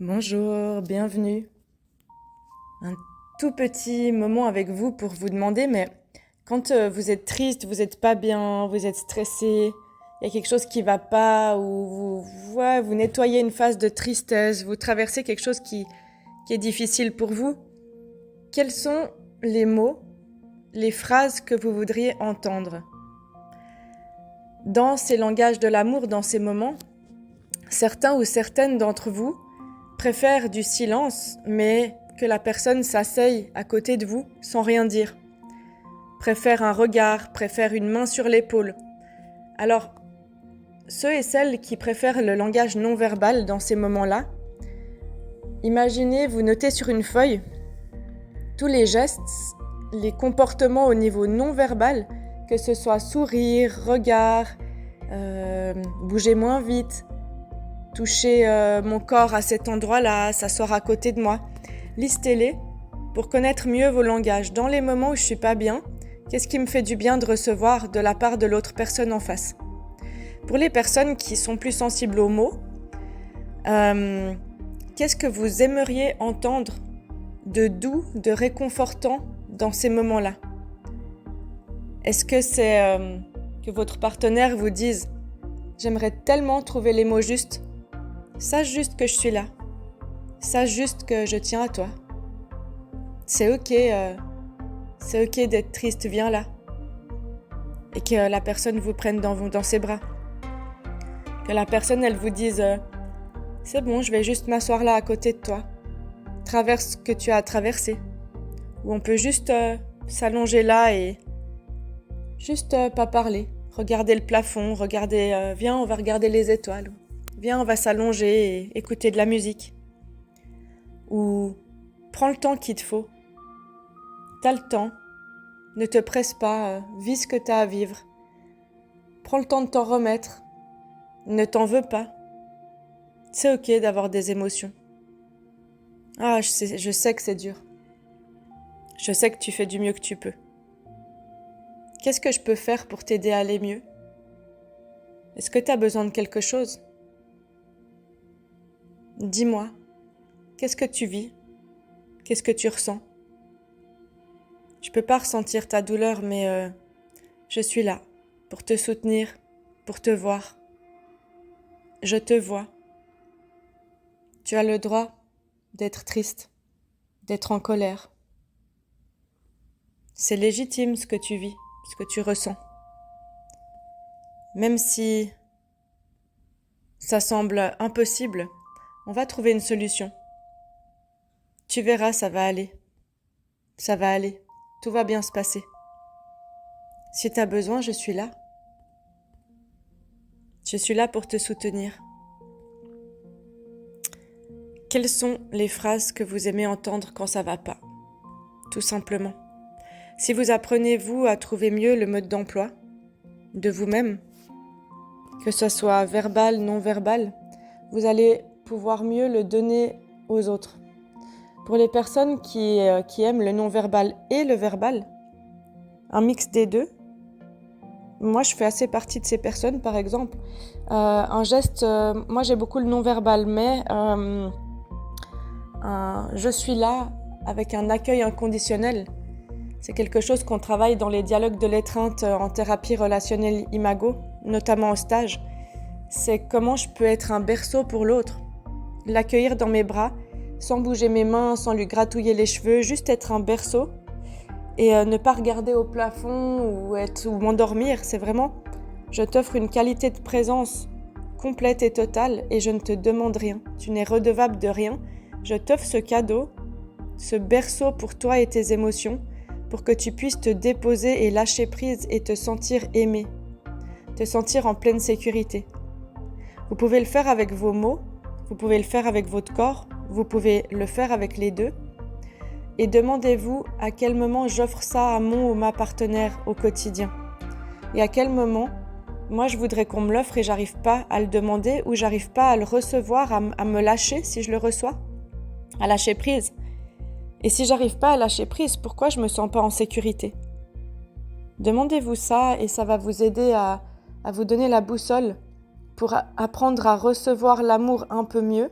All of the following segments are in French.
Bonjour, bienvenue. Un tout petit moment avec vous pour vous demander, mais quand vous êtes triste, vous n'êtes pas bien, vous êtes stressé, il y a quelque chose qui va pas, ou vous nettoyez une phase de tristesse, vous traversez quelque chose qui est difficile pour vous, quels sont les mots, les phrases que vous voudriez entendre? Dans ces langages de l'amour, dans ces moments, certains ou certaines d'entre vous préfèrent du silence, mais que la personne s'asseye à côté de vous sans rien dire. Préfèrent un regard, préfèrent une main sur l'épaule. Alors, ceux et celles qui préfèrent le langage non verbal dans ces moments-là, imaginez, vous notez sur une feuille tous les gestes, les comportements au niveau non verbal, que ce soit sourire, regard, bouger moins vite, toucher mon corps à cet endroit-là, s'asseoir à côté de moi. Listez-les pour connaître mieux vos langages. Dans les moments où je suis pas bien, qu'est-ce qui me fait du bien de recevoir de la part de l'autre personne en face? Pour les personnes qui sont plus sensibles aux mots, qu'est-ce que vous aimeriez entendre de doux, de réconfortant dans ces moments-là? Est-ce que c'est que votre partenaire vous dise « J'aimerais tellement trouver les mots justes. Sache juste que je suis là. Sache juste que je tiens à toi. C'est ok d'être triste, viens là. » Et que la personne vous prenne dans ses bras. Que la personne, elle vous dise « C'est bon, je vais juste m'asseoir là à côté de toi. Traverse ce que tu as à traverser. » Ou on peut juste s'allonger là et juste pas parler. Regarder le plafond, viens, on va regarder les étoiles. Viens, on va s'allonger et écouter de la musique. Ou prends le temps qu'il te faut. T'as le temps. Ne te presse pas, vis ce que t'as à vivre. Prends le temps de t'en remettre. Ne t'en veux pas. C'est ok d'avoir des émotions. Ah, je sais que c'est dur. Je sais que tu fais du mieux que tu peux. Qu'est-ce que je peux faire pour t'aider à aller mieux? Est-ce que t'as besoin de quelque chose? Dis-moi, qu'est-ce que tu vis? Qu'est-ce que tu ressens? Je peux pas ressentir ta douleur, mais je suis là pour te soutenir, pour te voir. Je te vois. Tu as le droit d'être triste, d'être en colère. C'est légitime ce que tu vis, ce que tu ressens. Même si ça semble impossible, on va trouver une solution. Tu verras, ça va aller. Ça va aller. Tout va bien se passer. Si tu as besoin, je suis là. Je suis là pour te soutenir. Quelles sont les phrases que vous aimez entendre quand ça va pas? Tout simplement. Si vous apprenez, vous, à trouver mieux le mode d'emploi de vous-même, que ce soit verbal, non verbal, vous allez pouvoir mieux le donner aux autres. Pour les personnes qui aiment le non-verbal et le verbal, un mix des deux, moi je fais assez partie de ces personnes par exemple. Un geste, moi j'ai beaucoup le non-verbal, mais je suis là avec un accueil inconditionnel. C'est quelque chose qu'on travaille dans les dialogues de l'étreinte en thérapie relationnelle Imago, notamment au stage. C'est comment je peux être un berceau pour l'autre, l'accueillir dans mes bras, sans bouger mes mains, sans lui gratouiller les cheveux, juste être un berceau et ne pas regarder au plafond ou m'endormir. C'est vraiment, je t'offre une qualité de présence complète et totale et je ne te demande rien. Tu n'es redevable de rien. Je t'offre ce cadeau, ce berceau pour toi et tes émotions, pour que tu puisses te déposer et lâcher prise et te sentir aimé, te sentir en pleine sécurité. Vous pouvez le faire avec vos mots, vous pouvez le faire avec votre corps, vous pouvez le faire avec les deux. Et demandez-vous à quel moment j'offre ça à mon ou ma partenaire au quotidien. Et à quel moment, moi je voudrais qu'on me l'offre et j'arrive pas à le demander ou j'arrive pas à le recevoir, à me lâcher si je le reçois, à lâcher prise. Et si j'arrive pas à lâcher prise, pourquoi je me sens pas en sécurité? Demandez-vous ça et ça va vous aider à vous donner la boussole pour apprendre à recevoir l'amour un peu mieux,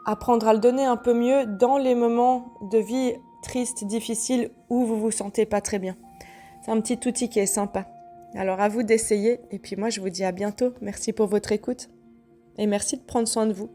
apprendre à le donner un peu mieux dans les moments de vie tristes, difficiles, où vous vous sentez pas très bien. C'est un petit outil qui est sympa. Alors à vous d'essayer, et puis moi je vous dis à bientôt. Merci pour votre écoute, et merci de prendre soin de vous.